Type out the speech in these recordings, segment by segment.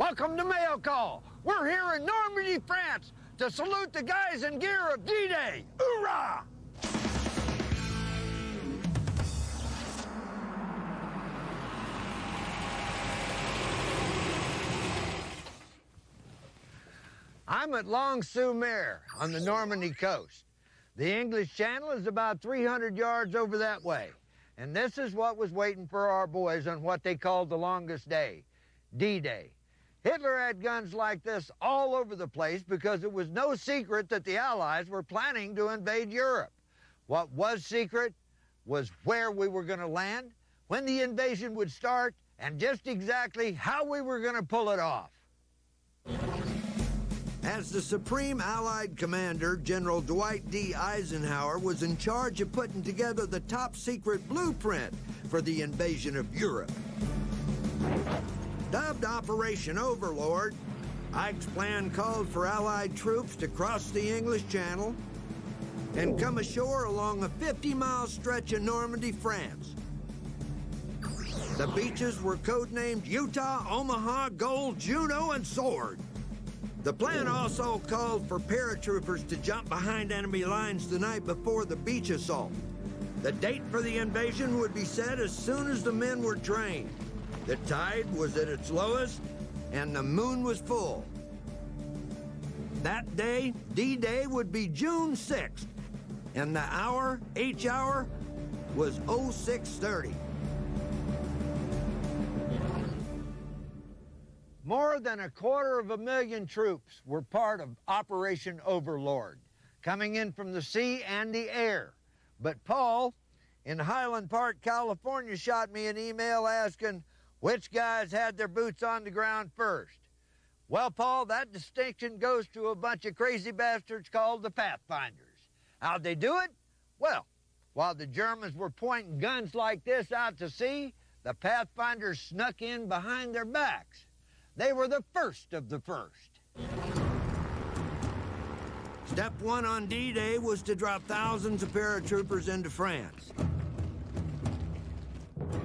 Welcome to Mail Call. We're here in Normandy, France, to salute the guys in gear of D-Day. Hoorah! I'm at Long-sur-Mer on the Normandy coast. The English Channel is about 300 yards over that way. And this is what was waiting for our boys on what they called the longest day, D-Day. Hitler had guns like this all over the place because it was no secret that the Allies were planning to invade Europe. What was secret was where we were going to land, when the invasion would start, and just exactly how we were going to pull it off. As the Supreme Allied Commander, General Dwight D. Eisenhower was in charge of putting together the top-secret blueprint for the invasion of Europe. Dubbed Operation Overlord, Ike's plan called for Allied troops to cross the English Channel and come ashore along a 50-mile stretch of Normandy, France. The beaches were codenamed Utah, Omaha, Gold, Juno, and Sword. The plan also called for paratroopers to jump behind enemy lines the night before the beach assault. The date for the invasion would be set as soon as the men were trained. The tide was at its lowest, and the moon was full. That day, D-Day, would be June 6th, and the hour, H-hour, was 0630. More than 250,000 troops were part of Operation Overlord, coming in from the sea and the air. But Paul, in Highland Park, California, shot me an email asking which guys had their boots on the ground first. Well, Paul, that distinction goes to a bunch of crazy bastards called the Pathfinders. How'd they do it? Well, while the Germans were pointing guns like this out to sea, the Pathfinders snuck in behind their backs. They were the first of the first. Step one on D-Day was to drop thousands of paratroopers into France.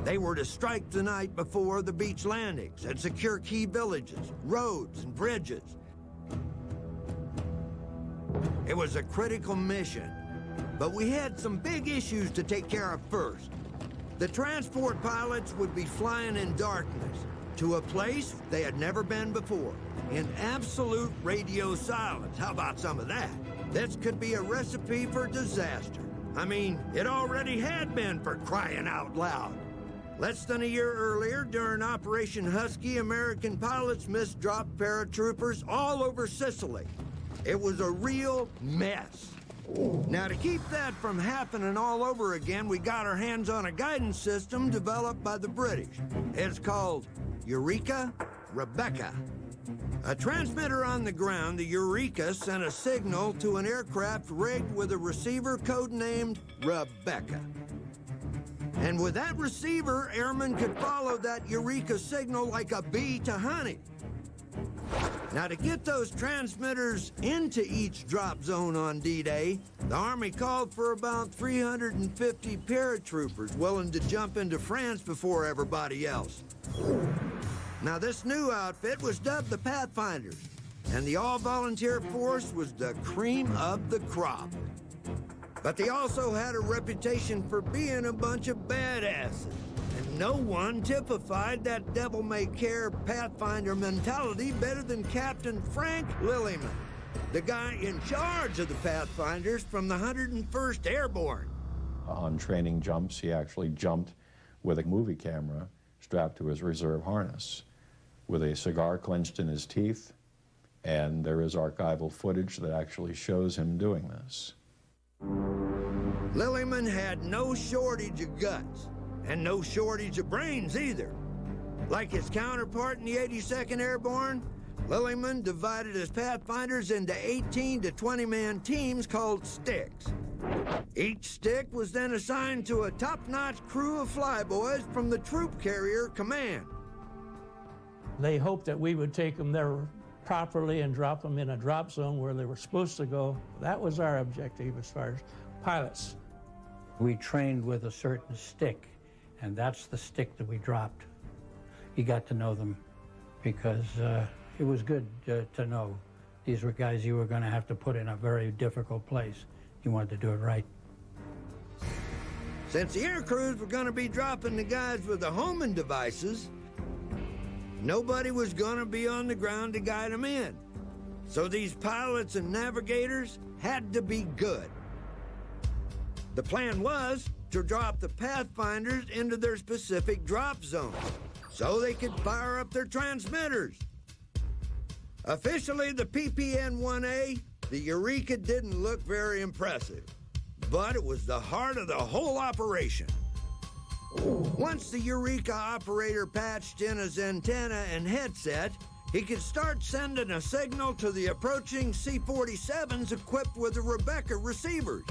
They were to strike the night before the beach landings and secure key villages, roads, and bridges. It was a critical mission, but we had some big issues to take care of first. The transport pilots would be flying in darkness to a place they had never been before, in absolute radio silence. How about some of that? This could be a recipe for disaster. I mean, it already had been, for crying out loud. Less than a year earlier, during Operation Husky, American pilots misdropped paratroopers all over Sicily. It was a real mess. Now, to keep that from happening all over again, we got our hands on a guidance system developed by the British. It's called Eureka Rebecca. A transmitter on the ground, the Eureka sent a signal to an aircraft rigged with a receiver codenamed Rebecca. And with that receiver, airmen could follow that Eureka signal like a bee to honey. Now, to get those transmitters into each drop zone on D-Day, the Army called for about 350 paratroopers willing to jump into France before everybody else. Now, this new outfit was dubbed the Pathfinders, and the all-volunteer force was the cream of the crop. But they also had a reputation for being a bunch of badasses, and no one typified that devil-may-care Pathfinder mentality better than Captain Frank Lillyman, the guy in charge of the Pathfinders from the 101st Airborne. On training jumps, he actually jumped with a movie camera strapped to his reserve harness, with a cigar clenched in his teeth, and there is archival footage that actually shows him doing this. Lillyman had no shortage of guts, and no shortage of brains either. Like his counterpart in the 82nd Airborne, Lillyman divided his Pathfinders into 18 to 20-man teams called sticks. Each stick was then assigned to a top-notch crew of flyboys from the Troop Carrier Command. They hoped that we would take them there properly and drop them in a drop zone where they were supposed to go. That was our objective as far as pilots. We trained with a certain stick, and that's the stick that we dropped. You got to know them because it was good to know these were guys you were going to have to put in a very difficult place. You wanted to do it right. Since the air crews were going to be dropping the guys with the homing devices, nobody was going to be on the ground to guide them in. So these pilots and navigators had to be good. The plan was to drop the Pathfinders into their specific drop zone so they could fire up their transmitters. Officially, the PPN-1A, the Eureka, didn't look very impressive, but it was the heart of the whole operation. Once the Eureka operator patched in his antenna and headset, he could start sending a signal to the approaching C-47s equipped with the Rebecca receivers.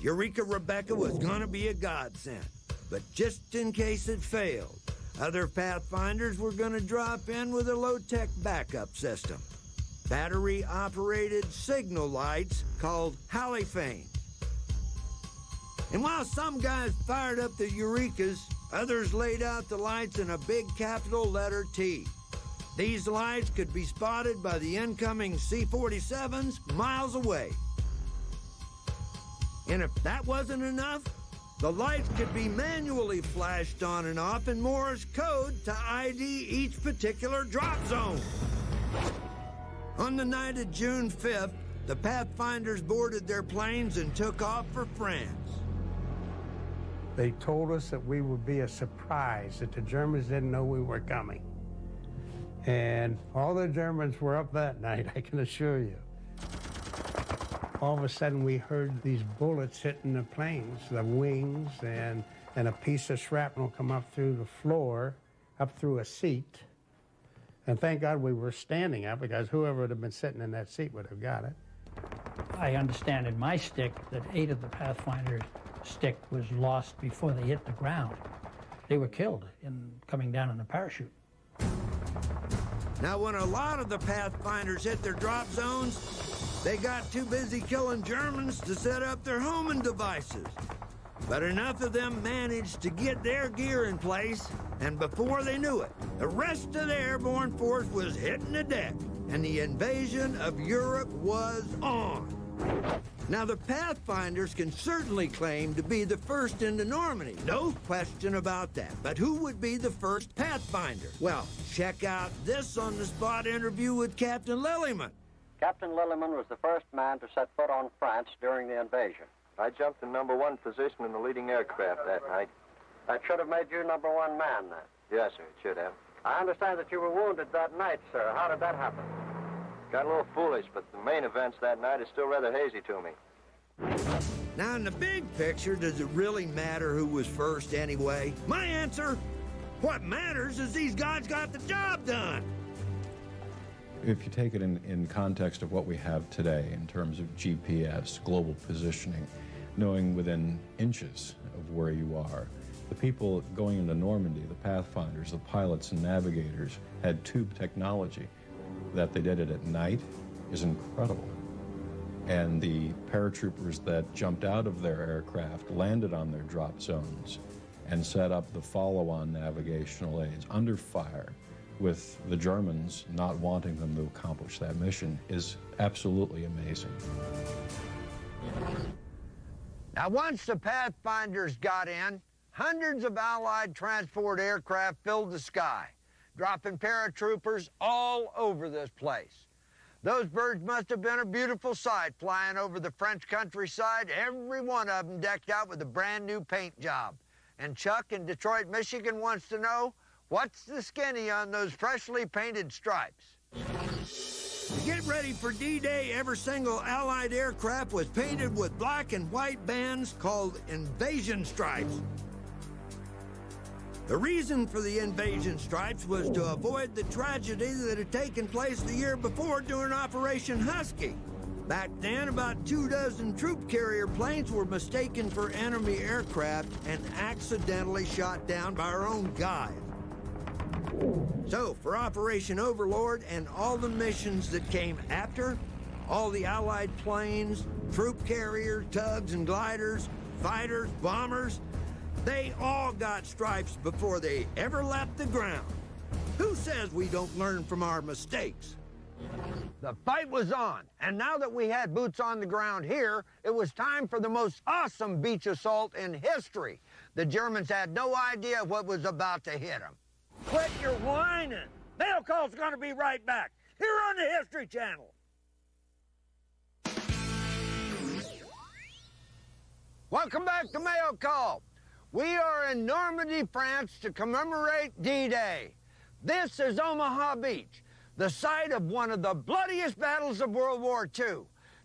Eureka Rebecca was gonna be a godsend, but just in case it failed, other Pathfinders were gonna drop in with a low-tech backup system. Battery-operated signal lights called halophanes. And while some guys fired up the Eurekas, others laid out the lights in a big capital letter T. These lights could be spotted by the incoming C-47s miles away. And if that wasn't enough, the lights could be manually flashed on and off in Morse code to ID each particular drop zone. On the night of June 5th, the Pathfinders boarded their planes and took off for France. They told us that we would be a surprise, that the Germans didn't know we were coming. And all the Germans were up that night, I can assure you. All of a sudden, we heard these bullets hitting the planes, the wings, and a piece of shrapnel come up through the floor, up through a seat. And thank God we were standing up, because whoever would have been sitting in that seat would have got it. I understand in my stick that 8 of the Pathfinder's stick was lost before they hit the ground. They were killed in coming down in a parachute. Now, when a lot of the Pathfinders hit their drop zones, they got too busy killing Germans to set up their homing devices. But enough of them managed to get their gear in place, and before they knew it, the rest of the airborne force was hitting the deck, and the invasion of Europe was on. Now, the Pathfinders can certainly claim to be the first into Normandy. No question about that. But who would be the first Pathfinder? Well, check out this on-the-spot interview with Captain Lillyman. Captain Lillyman was the first man to set foot on France during the invasion. I jumped to #1 position in the leading aircraft that night. That should have made you #1 man, then. Yes, sir, it should have. I understand that you were wounded that night, sir. How did that happen? Got a little foolish, but the main events that night is still rather hazy to me. Now, in the big picture, does it really matter who was first anyway? My answer, what matters is these guys got the job done. If you take it in context of what we have today in terms of GPS, global positioning, knowing within inches of where you are, the people going into Normandy, the Pathfinders, the pilots and navigators, had tube technology. That they did it at night is incredible. And the paratroopers that jumped out of their aircraft landed on their drop zones and set up the follow-on navigational aids under fire, with the Germans not wanting them to accomplish that mission, is absolutely amazing. Now, once the Pathfinders got in, hundreds of Allied transport aircraft filled the sky, dropping paratroopers all over this place. Those birds must have been a beautiful sight flying over the French countryside, every one of them decked out with a brand new paint job. And Chuck in Detroit, Michigan wants to know, what's the skinny on those freshly painted stripes? To get ready for D-Day, every single Allied aircraft was painted with black and white bands called invasion stripes. The reason for the invasion stripes was to avoid the tragedy that had taken place the year before during Operation Husky. Back then, about 24 troop carrier planes were mistaken for enemy aircraft and accidentally shot down by our own guys. So, for Operation Overlord and all the missions that came after, all the Allied planes, troop carriers, tugs and gliders, fighters, bombers, they all got stripes before they ever left the ground. Who said says we don't learn from our mistakes. The fight was on, and now that we had boots on the ground here, it was time for the most awesome beach assault in history. The Germans had no idea what was about to hit them. Quit your whining. Mail Call's gonna be right back, here on the History Channel. Welcome back to Mail Call. We are in Normandy, France to commemorate D-Day. This is Omaha Beach, the site of one of the bloodiest battles of World War II.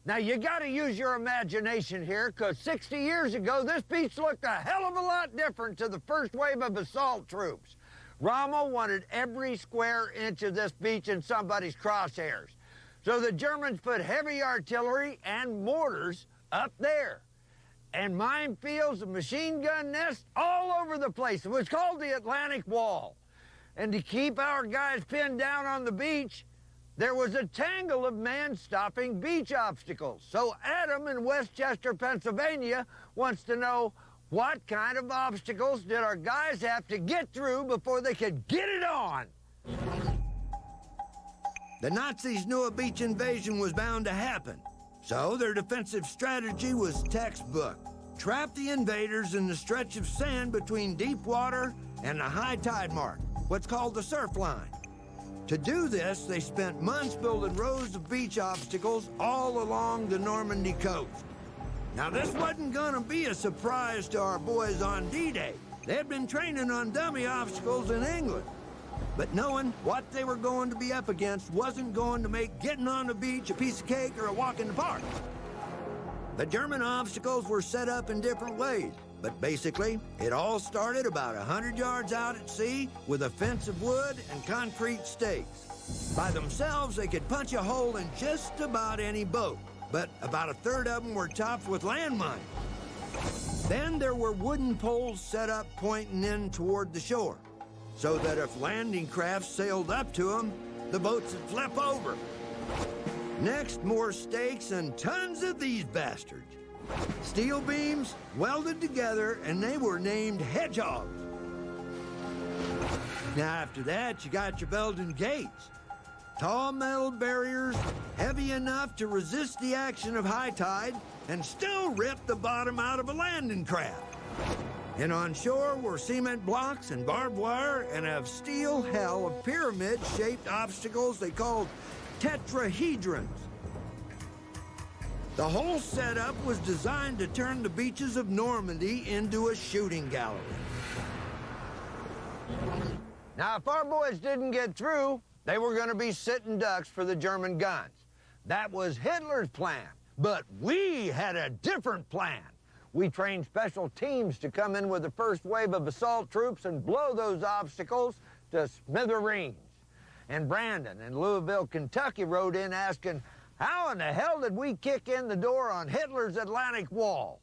Now, you gotta use your imagination here, because 60 years ago, this beach looked a hell of a lot different to the first wave of assault troops. Rommel wanted every square inch of this beach in somebody's crosshairs. So the Germans put heavy artillery and mortars up there, and minefields and machine gun nests all over the place. It was called the Atlantic Wall. And to keep our guys pinned down on the beach, there was a tangle of man-stopping beach obstacles. So Adam in Westchester, Pennsylvania, wants to know, what kind of obstacles did our guys have to get through before they could get it on? The Nazis knew a beach invasion was bound to happen, so their defensive strategy was textbook. Trap the invaders in the stretch of sand between deep water and the high tide mark, what's called the surf line. To do this, they spent months building rows of beach obstacles all along the Normandy coast. Now, this wasn't gonna be a surprise to our boys on D-Day. They had been training on dummy obstacles in England. But knowing what they were going to be up against wasn't going to make getting on the beach a piece of cake or a walk in the park. The German obstacles were set up in different ways, but basically, it all started about 100 yards out at sea with a fence of wood and concrete stakes. By themselves, they could punch a hole in just about any boat, but about a third of them were topped with landmines. Then there were wooden poles set up pointing in toward the shore, so that if landing crafts sailed up to them, the boats would flip over. Next, more stakes and tons of these bastards. Steel beams welded together, and they were named hedgehogs. Now, after that, you got your Belgian gates. Tall metal barriers, heavy enough to resist the action of high tide and still rip the bottom out of a landing craft. And on shore were cement blocks and barbed wire and a steel hell of pyramid-shaped obstacles they called tetrahedrons. The whole setup was designed to turn the beaches of Normandy into a shooting gallery. Now, if our boys didn't get through, they were going to be sitting ducks for the German guns. That was Hitler's plan, but we had a different plan. We trained special teams to come in with the first wave of assault troops and blow those obstacles to smithereens. And Brandon in Louisville, Kentucky rode in asking, how in the hell did we kick in the door on Hitler's Atlantic Wall?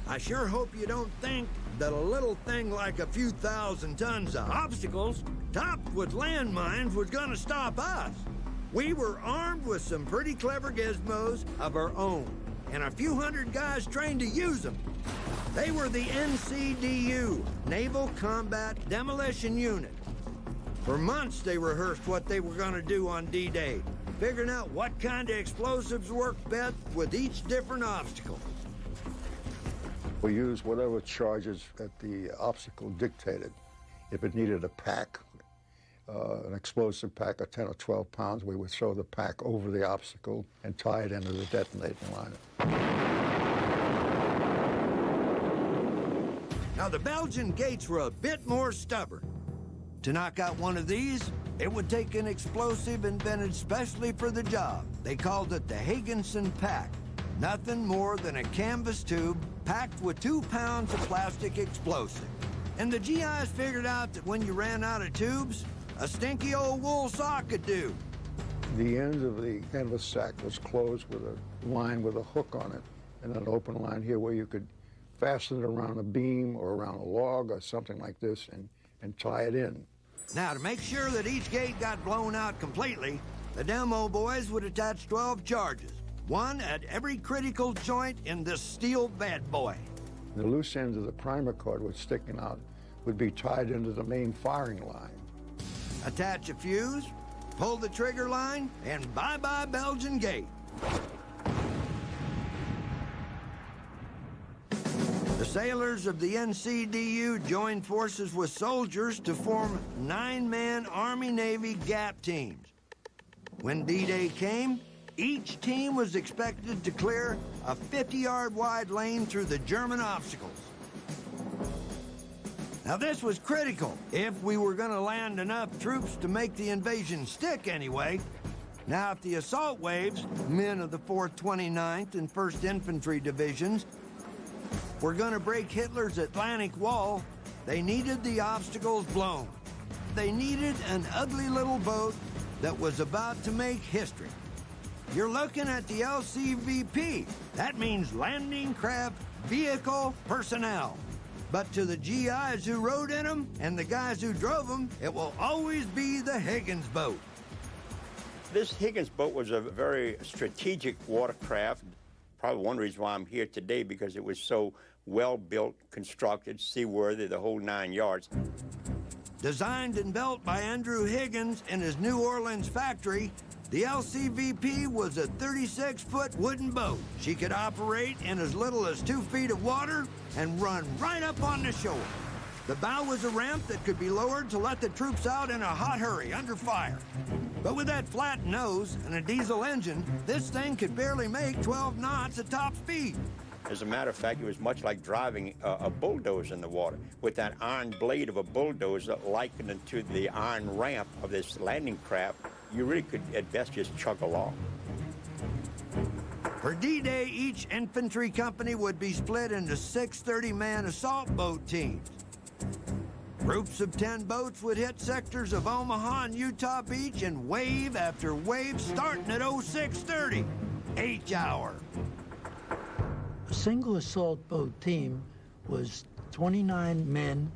I sure hope you don't think that a little thing like a few thousand tons of obstacles topped with landmines was gonna stop us. We were armed with some pretty clever gizmos of our own, and a few hundred guys trained to use them. They were the NCDU, Naval Combat Demolition Unit. For months they rehearsed what they were gonna do on D-Day, figuring out what kind of explosives worked best with each different obstacle. We used whatever charges that the obstacle dictated. If it needed a pack, an explosive pack of 10 or 12 pounds, we would throw the pack over the obstacle and tie it into the detonating line. Now, the Belgian gates were a bit more stubborn. To knock out one of these, it would take an explosive invented specially for the job. They called it the Higginson pack. Nothing more than a canvas tube packed with 2 pounds of plastic explosive. And the GIs figured out that when you ran out of tubes, a stinky old wool sock could do. The end of the canvas sack was closed with a line with a hook on it, and an open line here where you could fasten it around a beam or around a log or something like this and tie it in. Now, to make sure that each gate got blown out completely, the demo boys would attach 12 charges, one at every critical joint in this steel bad boy. The loose ends of the primer cord was sticking out would be tied into the main firing line. Attach a fuse, pull the trigger line, and bye-bye Belgian Gate. The sailors of the NCDU joined forces with soldiers to form 9-man Army-Navy gap teams. When D-Day came, each team was expected to clear a 50-yard wide lane through the German obstacles. Now, this was critical if we were going to land enough troops to make the invasion stick anyway. Now, if the assault waves, men of the 4th, 29th, and 1st Infantry Divisions, were going to break Hitler's Atlantic Wall, they needed the obstacles blown. They needed an ugly little boat that was about to make history. You're looking at the LCVP. That means Landing Craft Vehicle Personnel. But to the GIs who rode in them and the guys who drove them, it will always be the Higgins boat. This Higgins boat was a very strategic watercraft. Probably one reason why I'm here today, because it was so well-built, constructed, seaworthy, the whole 9 yards. Designed and built by Andrew Higgins in his New Orleans factory, the LCVP was a 36-foot wooden boat. She could operate in as little as 2 feet of water and run right up on the shore. The bow was a ramp that could be lowered to let the troops out in a hot hurry under fire. But with that flat nose and a diesel engine, this thing could barely make 12 knots at top speed. As a matter of fact, it was much like driving a bulldozer in the water, with that iron blade of a bulldozer likened to the iron ramp of this landing craft. You really could at best just chug along. For D-Day, each infantry company would be split into 6 30-man assault boat teams. Groups of 10 boats would hit sectors of Omaha and Utah Beach in wave after wave, starting at 06:30, H-hour. A single assault boat team was 29 men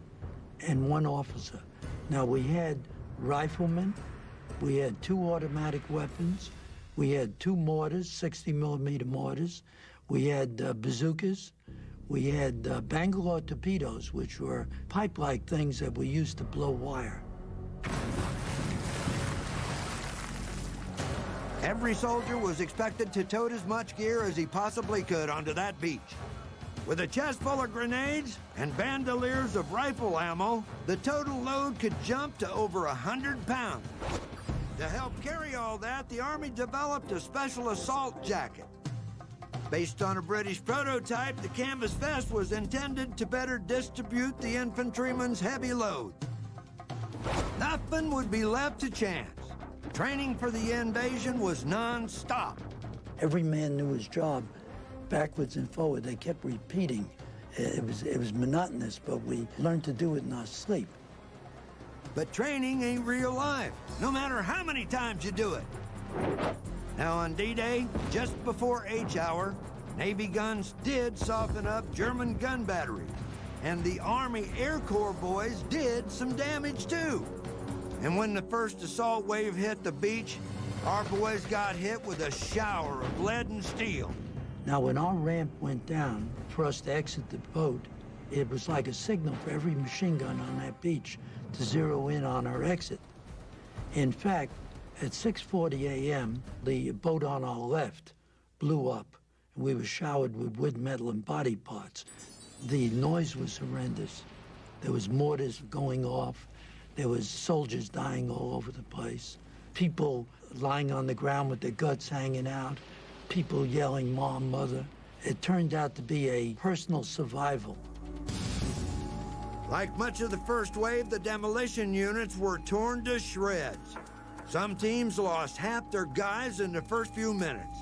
and 1 officer. Now, we had riflemen, we had 2 automatic weapons, we had 2 mortars, 60-millimeter mortars, we had bazookas, we had Bangalore torpedoes, which were pipe-like things that we used to blow wire. Every soldier was expected to tote as much gear as he possibly could onto that beach. With a chest full of grenades and bandoliers of rifle ammo, the total load could jump to over 100 pounds. To help carry all that, the Army developed a special assault jacket. Based on a British prototype, the canvas vest was intended to better distribute the infantryman's heavy load. Nothing would be left to chance. Training for the invasion was non-stop. Every man knew his job, backwards and forward. They kept repeating. It was monotonous, but we learned to do it in our sleep. But training ain't real life, no matter how many times you do it. Now on D-Day, just before H-hour, Navy guns did soften up German gun batteries, and the Army Air Corps boys did some damage too. And when the first assault wave hit the beach, our boys got hit with a shower of lead and steel. Now, when our ramp went down for us to exit the boat, it was like a signal for every machine gun on that beach to zero in on our exit. In fact, at 6:40 a.m., the boat on our left blew up, and we were showered with wood, metal, and body parts. The noise was horrendous. There was mortars going off. There was soldiers dying all over the place. People lying on the ground with their guts hanging out. People yelling, "Mom, Mother." It turned out to be a personal survival. Like much of the first wave, the demolition units were torn to shreds. Some teams lost half their guys in the first few minutes.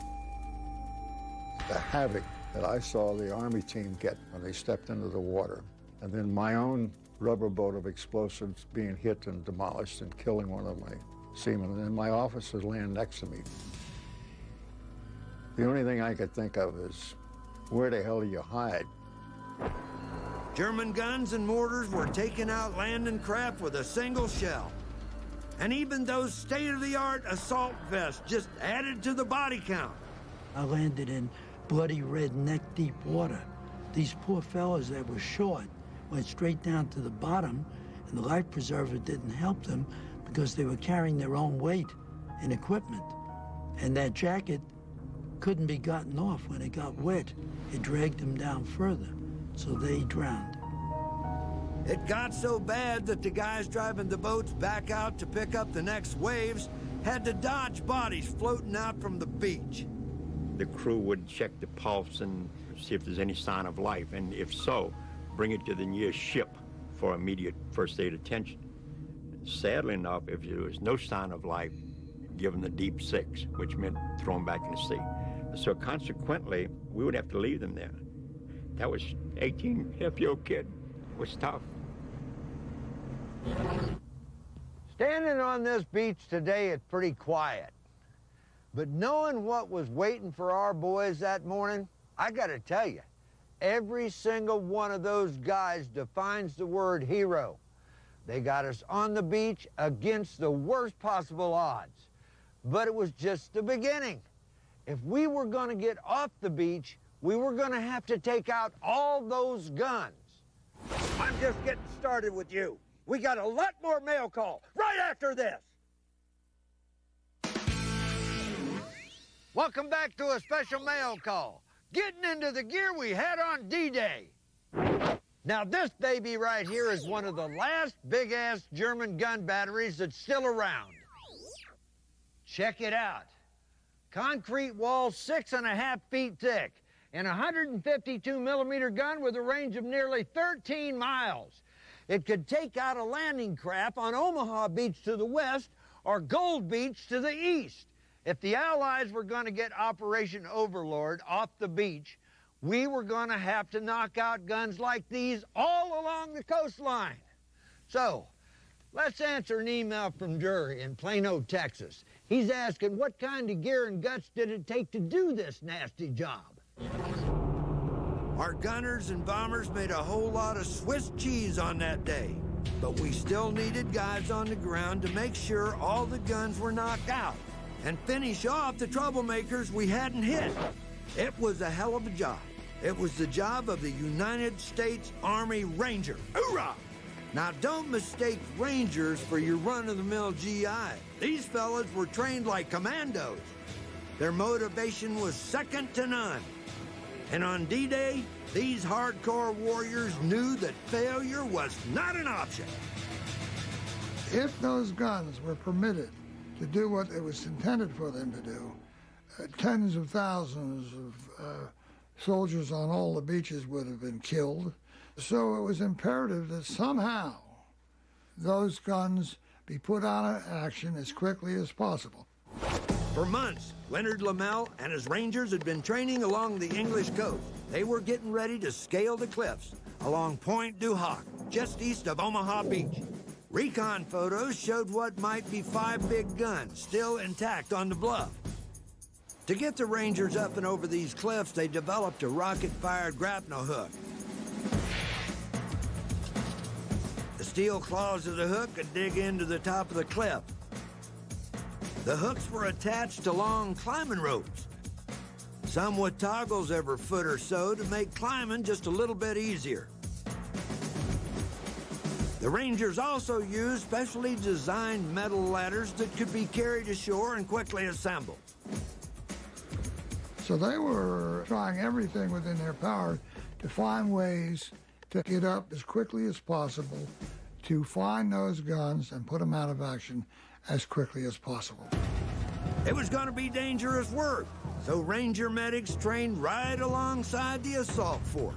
The havoc that I saw the Army team get when they stepped into the water, and then my own rubber boat of explosives being hit and demolished and killing one of my seamen, and then my officers laying next to me. The only thing I could think of is, where the hell do you hide? German guns and mortars were taking out landing craft with a single shell. And even those state-of-the-art assault vests just added to the body count. I landed in bloody red neck-deep water. These poor fellows that were short went straight down to the bottom, and the life preserver didn't help them because they were carrying their own weight and equipment. And that jacket couldn't be gotten off when it got wet. It dragged them down further, so they drowned. It got so bad that the guys driving the boats back out to pick up the next waves had to dodge bodies floating out from the beach. The crew would check the pulse and see if there's any sign of life, and if so, bring it to the nearest ship for immediate first aid attention. Sadly enough, if there was no sign of life, give them the deep six, which meant throw them back in the sea. So consequently, we would have to leave them there. That was 18-year-old kid. It was tough. Standing on this beach today, it's pretty quiet. But knowing what was waiting for our boys that morning, I gotta tell you, every single one of those guys defines the word hero. They got us on the beach against the worst possible odds. But it was just the beginning. If we were gonna get off the beach, we were gonna have to take out all those guns. I'm just getting started with you. We got a lot more mail call right after this. Welcome back to a special mail call. Getting into the gear we had on D-Day. Now this baby right here is one of the last big-ass German gun batteries that's still around. Check it out. Concrete wall 6.5 feet thick and a 152 millimeter gun with a range of nearly 13 miles. It could take out a landing craft on Omaha Beach to the west or Gold Beach to the east. If the Allies were going to get Operation Overlord off the beach, we were going to have to knock out guns like these all along the coastline. So, let's answer an email from Drury in Plano, Texas. He's asking what kind of gear and guts did it take to do this nasty job? Our gunners and bombers made a whole lot of Swiss cheese on that day, but we still needed guys on the ground to make sure all the guns were knocked out and finish off the troublemakers we hadn't hit. It was a hell of a job. It was the job of the United States Army Ranger. Hoorah! Now, don't mistake Rangers for your run-of-the-mill GI. These fellas were trained like commandos. Their motivation was second to none. And on D-Day, these hardcore warriors knew that failure was not an option. If those guns were permitted to do what it was intended for them to do, tens of thousands of soldiers on all the beaches would have been killed. So it was imperative that somehow those guns be put out of action as quickly as possible. For months, Leonard Lamel and his Rangers had been training along the English coast. They were getting ready to scale the cliffs along Point du Hoc, just east of Omaha Beach. Recon photos showed what might be 5 big guns still intact on the bluff. To get the Rangers up and over these cliffs, they developed a rocket-fired grapnel hook. The steel claws of the hook could dig into the top of the cliff. The hooks were attached to long climbing ropes, some with toggles every foot or so to make climbing just a little bit easier. The Rangers also used specially designed metal ladders that could be carried ashore and quickly assembled. So they were trying everything within their power to find ways to get up as quickly as possible, to find those guns and put them out of action as quickly as possible. It was going to be dangerous work, so Ranger medics trained right alongside the assault force.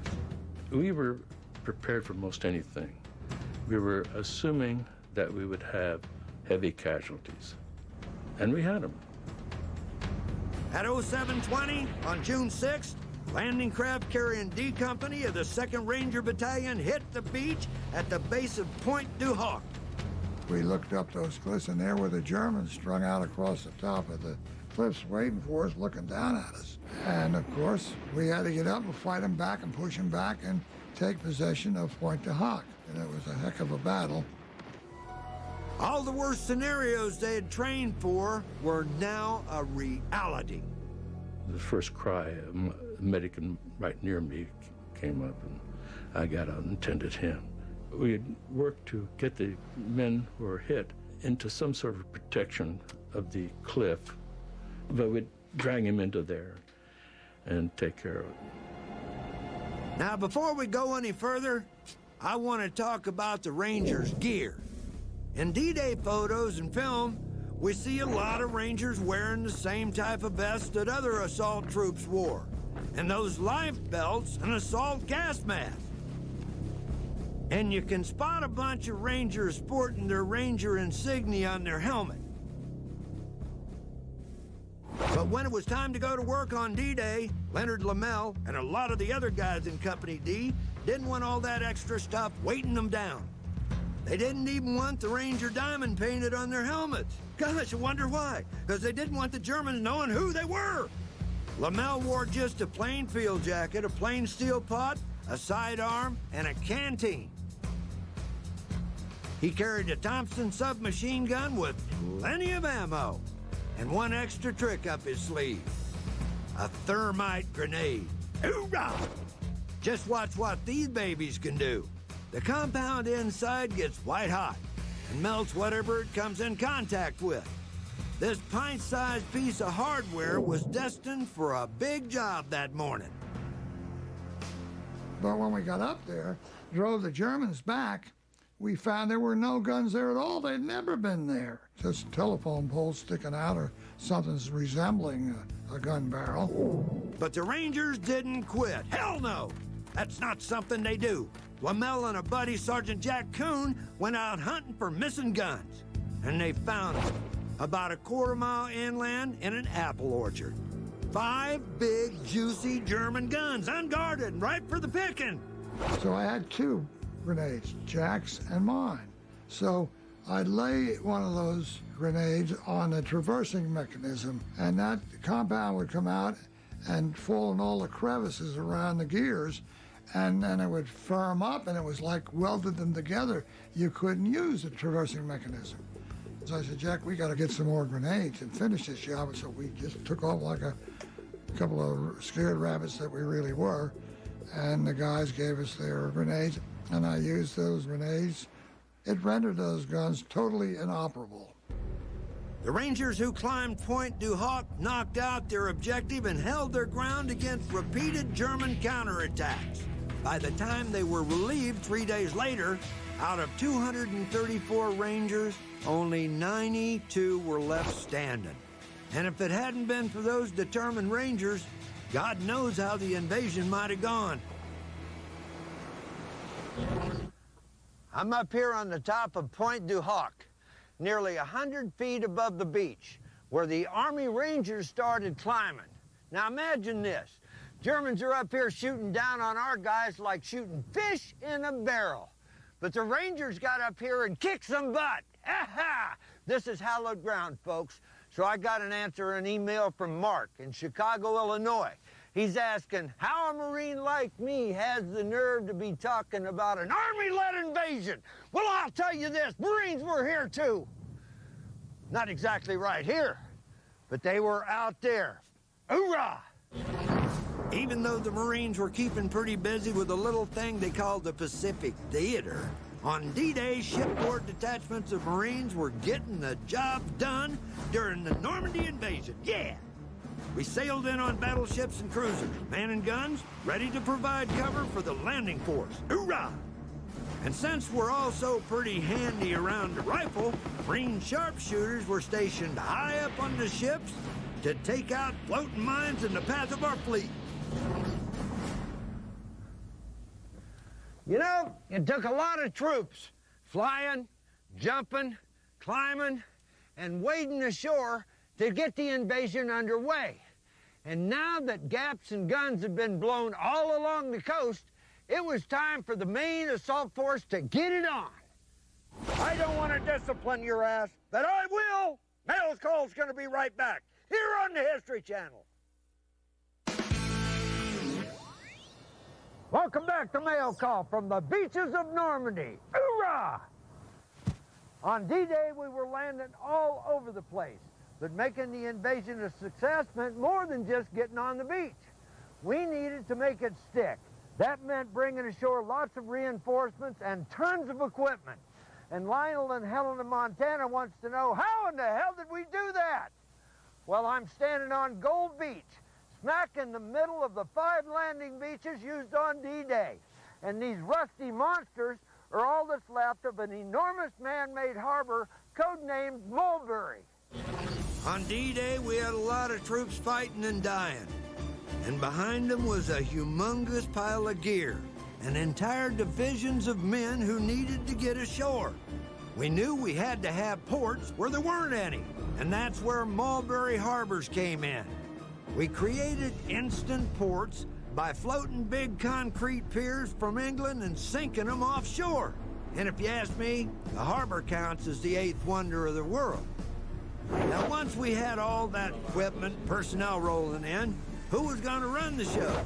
We were prepared for most anything. We were assuming that we would have heavy casualties, and we had them. At 0720 on June 6th, landing craft carrying D Company of the 2nd Ranger Battalion hit the beach at the base of Point du Hoc. We looked up those cliffs, and there were the Germans strung out across the top of the cliffs waiting for us, looking down at us. And, of course, we had to get up and fight them back and push them back and take possession of Point du Hoc. And it was a heck of a battle. All the worst scenarios they had trained for were now a reality. The first cry, a medic right near me came up, and I got out and tended him. We had worked to get the men who were hit into some sort of protection of the cliff, but we'd drag him into there and take care of it. Now, before we go any further, I want to talk about the Rangers' gear. In D-Day photos and film, we see a lot of Rangers wearing the same type of vest that other assault troops wore, and those life belts and assault gas masks. And you can spot a bunch of Rangers sporting their Ranger insignia on their helmet. But when it was time to go to work on D-Day, Leonard Lamel and a lot of the other guys in Company D didn't want all that extra stuff weighting them down. They didn't even want the Ranger diamond painted on their helmets. Gosh, I wonder why. Because they didn't want the Germans knowing who they were. Lamel wore just a plain field jacket, a plain steel pot, a sidearm, and a canteen. He carried a Thompson submachine gun with plenty of ammo, and one extra trick up his sleeve: a thermite grenade. Hoorah! Just watch what these babies can do. The compound inside gets white hot and melts whatever it comes in contact with. This pint-sized piece of hardware was destined for a big job that morning. But when we got up there, drove the Germans back, we found there were no guns there at all. They'd never been there. Just telephone poles sticking out or something resembling a gun barrel. But the Rangers didn't quit. Hell no! That's not something they do. Lamel and a buddy, Sergeant Jack Coon, went out hunting for missing guns. And they found them about a quarter-mile inland in an apple orchard. 5 big, juicy German guns, unguarded and ripe for the picking. So I had 2 grenades, Jack's and mine. So I'd lay one of those grenades on a traversing mechanism, and that compound would come out and fall in all the crevices around the gears, and then it would firm up, and it was like welded them together. You couldn't use the traversing mechanism. So I said, Jack, we got to get some more grenades and finish this job. And so we just took off like a couple of scared rabbits that we really were, and the guys gave us their grenades, and I used those grenades. It rendered those guns totally inoperable. The Rangers who climbed Point du Hoc knocked out their objective and held their ground against repeated German counterattacks. By the time they were relieved 3 days later, out of 234 Rangers, only 92 were left standing. And if it hadn't been for those determined Rangers, God knows how the invasion might have gone. I'm up here on the top of Point du Hoc, nearly 100 feet above the beach, where the Army Rangers started climbing. Now imagine this. Germans are up here shooting down on our guys like shooting fish in a barrel. But the Rangers got up here and kicked some butt. Ha-ha! This is hallowed ground, folks. So I got an answer, an email from Mark in Chicago, Illinois. He's asking how a Marine like me has the nerve to be talking about an Army-led invasion. Well, I'll tell you this, Marines were here too. Not exactly right here, but they were out there. Hoorah! Even though the Marines were keeping pretty busy with a little thing they called the Pacific Theater, on D-Day, shipboard detachments of Marines were getting the job done during the Normandy invasion. Yeah! We sailed in on battleships and cruisers, manning guns, ready to provide cover for the landing force. Hoorah! And since we're also pretty handy around the rifle, Marine sharpshooters were stationed high up on the ships to take out floating mines in the path of our fleet. You know, it took a lot of troops flying, jumping, climbing, and wading ashore to get the invasion underway. And now that gaps and guns have been blown all along the coast, it was time for the main assault force to get it on. I don't want to discipline your ass, but I will. Mail Call's going to be right back here on the History Channel. Welcome back to Mail Call from the beaches of Normandy. Hoorah! On D-Day, we were landing all over the place, but making the invasion a success meant more than just getting on the beach. We needed to make it stick. That meant bringing ashore lots of reinforcements and tons of equipment. And Lionel and Helen in Montana wants to know, how in the hell did we do that? Well, I'm standing on Gold Beach, smack in the middle of the 5 landing beaches used on D-Day. And these rusty monsters are all that's left of an enormous man-made harbor codenamed Mulberry. On D-Day, we had a lot of troops fighting and dying. And behind them was a humongous pile of gear and entire divisions of men who needed to get ashore. We knew we had to have ports where there weren't any, and that's where Mulberry harbors came in. We created instant ports by floating big concrete piers from England and sinking them offshore. And if you ask me, the harbor counts as the 8th wonder of the world. Now, once we had all that equipment, personnel rolling in, who was going to run the show?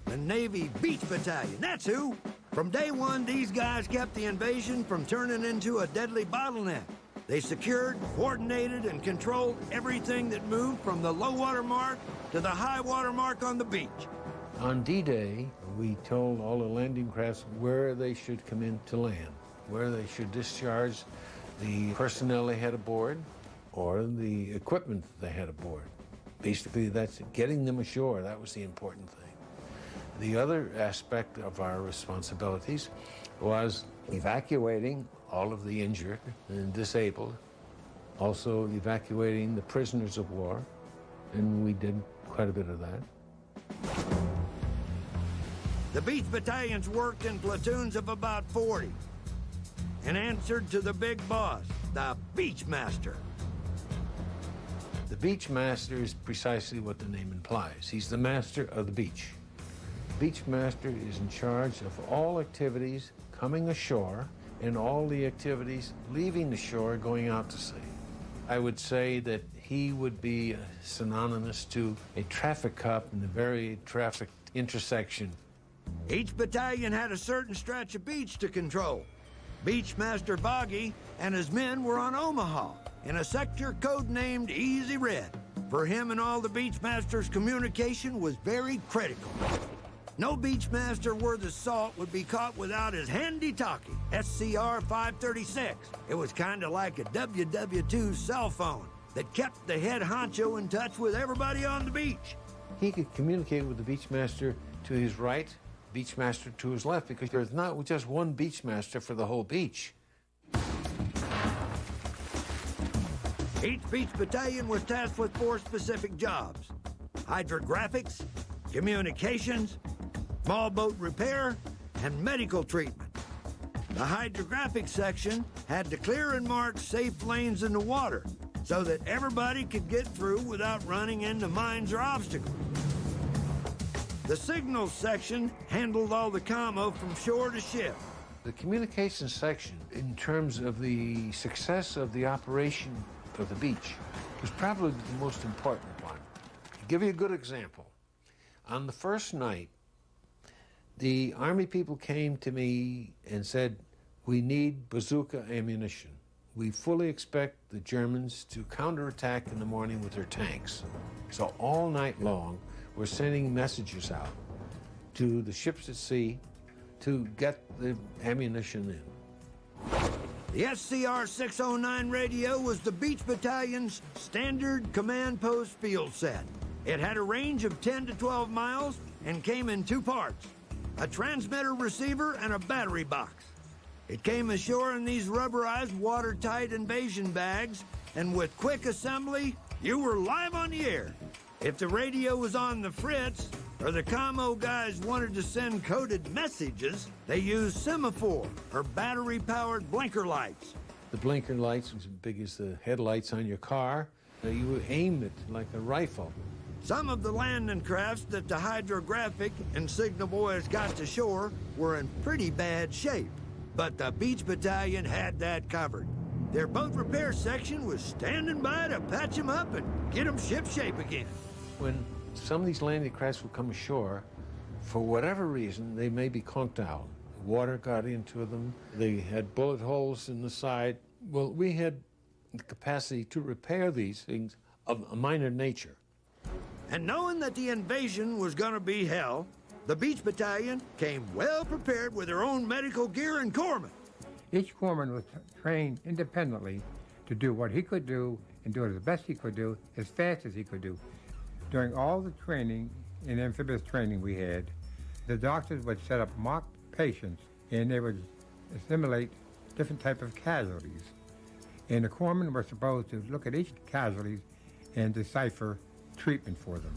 The Navy Beach Battalion, that's who. From day one, these guys kept the invasion from turning into a deadly bottleneck. They secured, coordinated, and controlled everything that moved from the low water mark to the high water mark on the beach. On D-Day, we told all the landing crafts where they should come in to land, where they should discharge the personnel they had aboard or the equipment they had aboard. Basically, that's getting them ashore. That was the important thing. The other aspect of our responsibilities was evacuating all of the injured and disabled, also evacuating the prisoners of war, and we did quite a bit of that. The beach battalions worked in platoons of about 40 and answered to the big boss, the beach master. The beach master is precisely what the name implies. He's the master of the beach. The beach master is in charge of all activities coming ashore and all the activities leaving the shore going out to sea. I would say that he would be synonymous to a traffic cop in a very trafficked intersection. Each battalion had a certain stretch of beach to control. Beachmaster Boggy and his men were on Omaha in a sector codenamed Easy Red. For him and all the Beachmaster's communication was very critical. No Beachmaster worth his salt would be caught without his handy talkie, SCR 536. It was kind of like a WW2 cell phone that kept the head honcho in touch with everybody on the beach. He could communicate with the Beachmaster to his right, Beachmaster to his left, because there's not just one Beachmaster for the whole beach. Each beach battalion was tasked with 4 specific jobs: hydrographics, communications, small boat repair, and medical treatment. The hydrographic section had to clear and mark safe lanes in the water so that everybody could get through without running into mines or obstacles. The signals section handled all the commo from shore to ship. The communications section, in terms of the success of the operation of the beach, was probably the most important one. To give you a good example, on the first night, the Army people came to me and said, "We need bazooka ammunition. We fully expect the Germans to counterattack in the morning with their tanks." So all night long, we're sending messages out to the ships at sea to get the ammunition in. The SCR 609 radio was the Beach Battalion's standard command post field set. It had a range of 10 to 12 miles and came in 2 parts: a transmitter receiver and a battery box. It came ashore in these rubberized, watertight invasion bags, and with quick assembly, you were live on the air. If the radio was on the fritz, or the commo guys wanted to send coded messages, they used semaphore, or battery-powered blinker lights. The blinker lights was as big as the headlights on your car. You would aim it like a rifle. Some of the landing crafts that the hydrographic and signal boys got to shore were in pretty bad shape, but the Beach Battalion had that covered. Their boat repair section was standing by to patch them up and get them shipshape again. When some of these landing crafts would come ashore, for whatever reason, they may be conked out. Water got into them. They had bullet holes in the side. Well, we had the capacity to repair these things of a minor nature. And knowing that the invasion was going to be hell, the Beach Battalion came well prepared with their own medical gear and corpsmen. Each corpsman was trained independently to do what he could do and do it as best he could do, as fast as he could do. During all the training, in amphibious training we had, the doctors would set up mock patients and they would assimilate different type of casualties. And the corpsmen were supposed to look at each casualty and decipher treatment for them.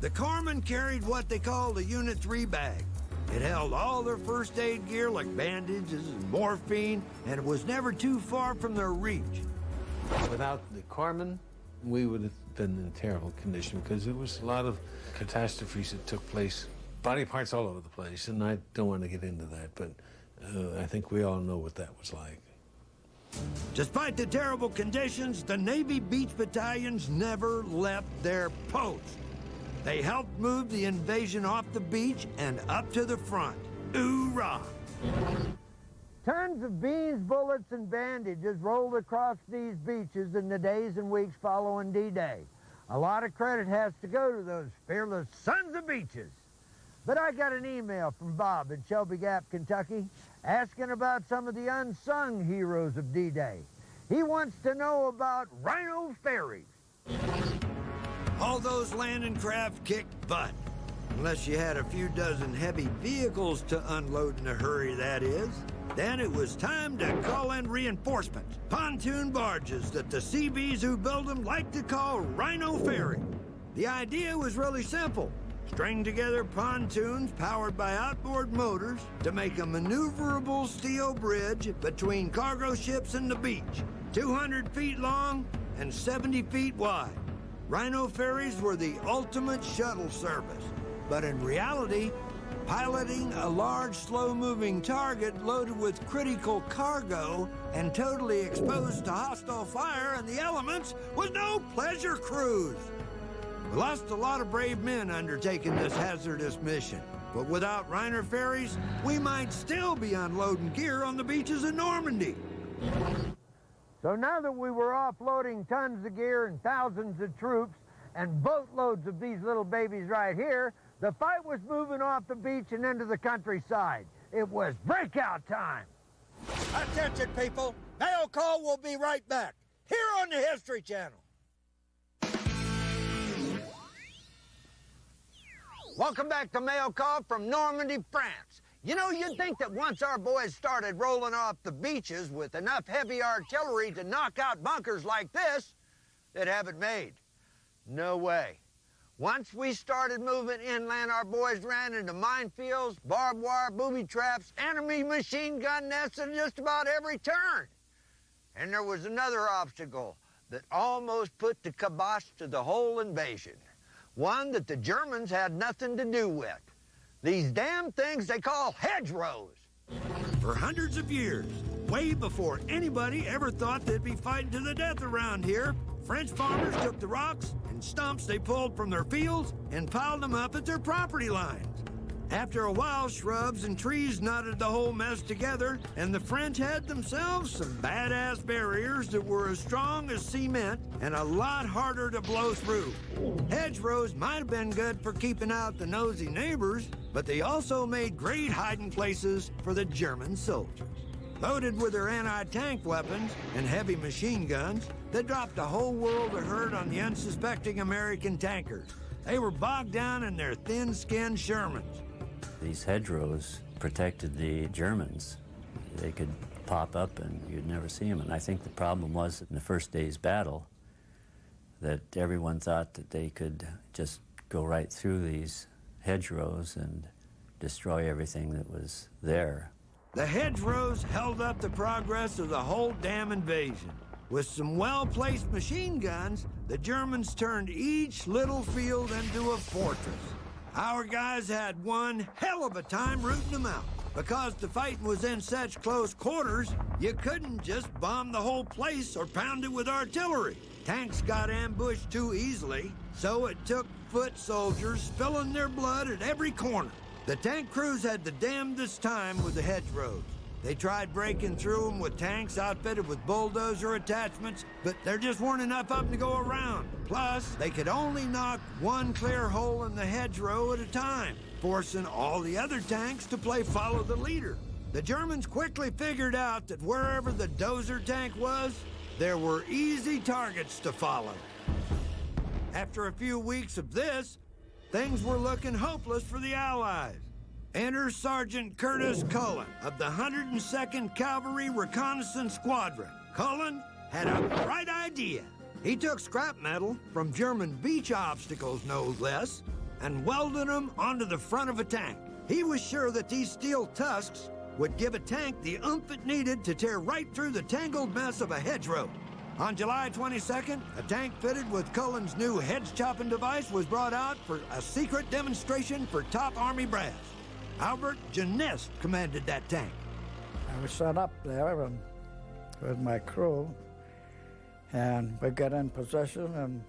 The corpsmen carried what they called a Unit 3 bag. It held all their first aid gear like bandages and morphine, and it was never too far from their reach. Without the corpsmen, we would have been in terrible condition because there was a lot of catastrophes that took place, body parts all over the place, and I don't want to get into that, but I think we all know what that was like. Despite the terrible conditions, the Navy beach battalions never left their posts. They helped move the invasion off the beach and up to the front. Hoorah! Tons of beans, bullets, and bandages rolled across these beaches in the days and weeks following D-Day. A lot of credit has to go to those fearless sons of beaches. But I got an email from Bob in Shelby Gap, Kentucky, asking about some of the unsung heroes of D-Day. He wants to know about Rhino ferries. All those landing craft kicked butt. Unless you had a few dozen heavy vehicles to unload in a hurry, that is. Then it was time to call in reinforcements. Pontoon barges that the Seabees who build them like to call Rhino ferry. The idea was really simple. String together pontoons powered by outboard motors to make a maneuverable steel bridge between cargo ships and the beach, 200 feet long and 70 feet wide. Rhino ferries were the ultimate shuttle service, but in reality, piloting a large, slow-moving target loaded with critical cargo and totally exposed to hostile fire and the elements was no pleasure cruise. We lost a lot of brave men undertaking this hazardous mission, but without Rhino ferries, we might still be unloading gear on the beaches of Normandy. So now that we were offloading tons of gear and thousands of troops and boatloads of these little babies right here, the fight was moving off the beach and into the countryside. It was breakout time. Attention, people. Mail Call will be right back, here on the History Channel. Welcome back to Mail Call from Normandy, France. You know, you'd think that once our boys started rolling off the beaches with enough heavy artillery to knock out bunkers like this, they'd have it made. No way. Once we started moving inland, our boys ran into minefields, barbed wire, booby traps, enemy machine gun nests at just about every turn. And there was another obstacle that almost put the kibosh to the whole invasion. One that the Germans had nothing to do with. These damn things they call hedgerows. For hundreds of years, way before anybody ever thought they'd be fighting to the death around here, French farmers took the rocks and stumps they pulled from their fields and piled them up at their property lines. After a while, shrubs and trees knotted the whole mess together, and the French had themselves some badass barriers that were as strong as cement and a lot harder to blow through. Hedgerows might have been good for keeping out the nosy neighbors, but they also made great hiding places for the German soldiers. Loaded with their anti-tank weapons and heavy machine guns, they dropped the whole world of hurt on the unsuspecting American tankers. They were bogged down in their thin-skinned Shermans. These hedgerows protected the Germans. They could pop up and you'd never see them. And I think the problem was in the first day's battle that everyone thought that they could just go right through these hedgerows and destroy everything that was there. The hedgerows held up the progress of the whole damn invasion. With some well-placed machine guns, the Germans turned each little field into a fortress. Our guys had one hell of a time rooting them out. Because the fighting was in such close quarters, you couldn't just bomb the whole place or pound it with artillery. Tanks got ambushed too easily, so it took foot soldiers spilling their blood at every corner. The tank crews had the damnedest time with the hedgerows. They tried breaking through them with tanks outfitted with bulldozer attachments, but there just weren't enough of them to go around. Plus, they could only knock one clear hole in the hedgerow at a time, forcing all the other tanks to play follow the leader. The Germans quickly figured out that wherever the dozer tank was, there were easy targets to follow. After a few weeks of this, things were looking hopeless for the Allies. Enter Sergeant Curtis Cullen of the 102nd Cavalry Reconnaissance Squadron. Cullen had a bright idea. He took scrap metal from German beach obstacles, no less, and welded them onto the front of a tank. He was sure that these steel tusks would give a tank the oomph it needed to tear right through the tangled mess of a hedgerow. On July 22nd, a tank fitted with Cullen's new hedge-chopping device was brought out for a secret demonstration for top Army brass. Albert Janist commanded that tank. I was set up there with my crew, and we got in position, and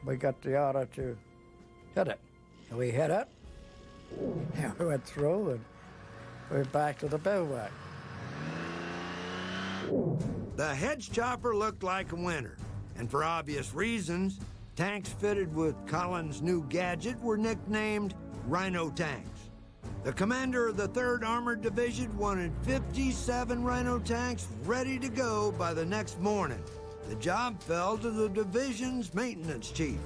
we got the order to hit it. And we hit it, and we went through, and we're back to the bivouac. The hedge chopper looked like a winner, and for obvious reasons, tanks fitted with Cullen's new gadget were nicknamed Rhino tanks. The commander of the 3rd Armored Division wanted 57 Rhino tanks ready to go by the next morning. The job fell to the division's maintenance chief.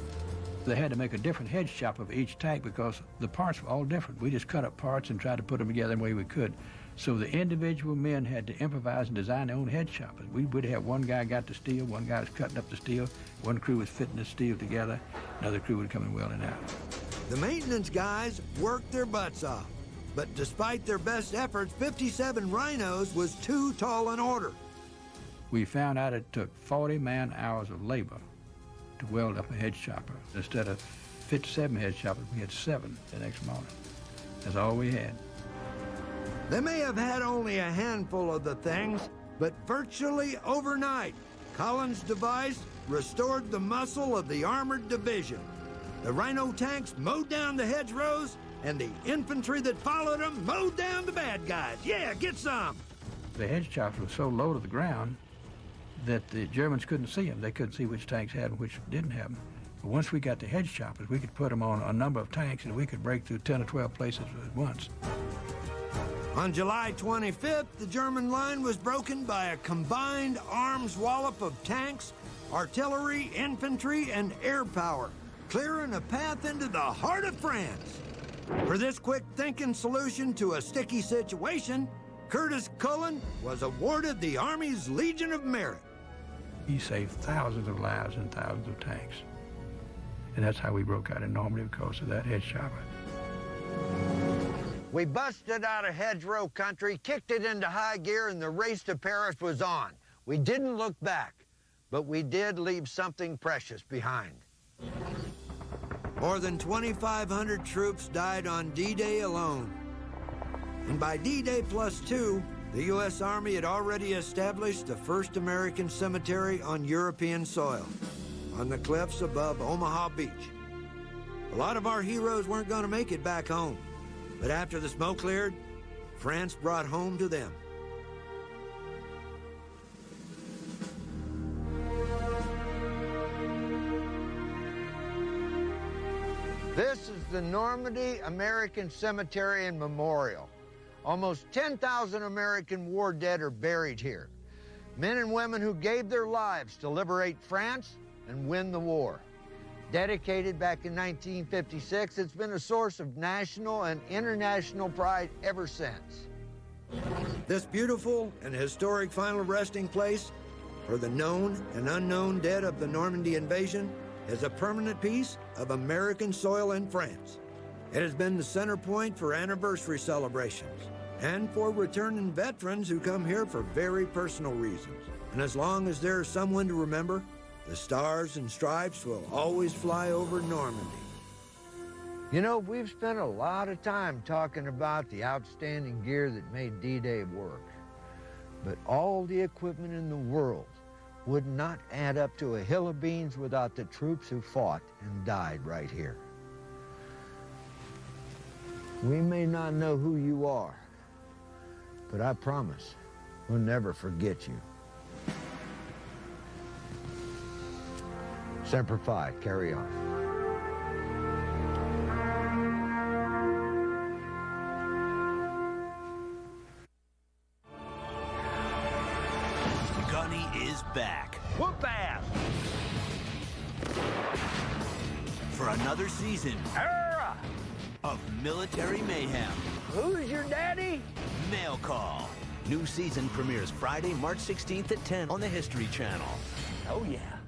They had to make a different hedge chopper for each tank because the parts were all different. We just cut up parts and tried to put them together the way we could. So the individual men had to improvise and design their own hedge choppers. We would have one guy got the steel, one guy was cutting up the steel, one crew was fitting the steel together, another crew would come and weld it out. The maintenance guys worked their butts off, but despite their best efforts, 57 Rhinos was too tall an order. We found out it took 40 man-hours of labor to weld up a hedge chopper. Instead of 57 hedge choppers, we had 7 the next morning. That's all we had. They may have had only a handful of the things, but virtually overnight, Cullen's device restored the muscle of the armored division. The Rhino tanks mowed down the hedgerows, and the infantry that followed them mowed down the bad guys. Yeah, get some! The hedge choppers were so low to the ground that the Germans couldn't see them. They couldn't see which tanks had them, which didn't have them. But once we got the hedge choppers, we could put them on a number of tanks, and we could break through 10 or 12 places at once. On July 25th, the German line was broken by a combined arms wallop of tanks, artillery, infantry, and air power, clearing a path into the heart of France. For this quick-thinking solution to a sticky situation, Curtis Cullen was awarded the Army's Legion of Merit. He saved thousands of lives and thousands of tanks. And that's how we broke out in Normandy, because of that hedge chopper. We busted out of hedgerow country, kicked it into high gear, and the race to Paris was on. We didn't look back, but we did leave something precious behind. More than 2,500 troops died on D-Day alone. And by D-Day +2, the U.S. Army had already established the first American cemetery on European soil, on the cliffs above Omaha Beach. A lot of our heroes weren't going to make it back home. But after the smoke cleared, France brought home to them. This is the Normandy American Cemetery and Memorial. Almost 10,000 American war dead are buried here. Men and women who gave their lives to liberate France and win the war. Dedicated back in 1956, it's been a source of national and international pride ever since. This beautiful and historic final resting place for the known and unknown dead of the Normandy invasion is a permanent piece of American soil in France. It has been the center point for anniversary celebrations and for returning veterans who come here for very personal reasons. And as long as there's someone to remember, the stars and stripes will always fly over Normandy. You know, we've spent a lot of time talking about the outstanding gear that made D-Day work. But all the equipment in the world would not add up to a hill of beans without the troops who fought and died right here. We may not know who you are, but I promise we'll never forget you. Semper Fi, carry on. for another season of military mayhem. Who's your daddy? Mail Call. New season premieres Friday, March 16th at 10 on the History Channel. Oh, yeah.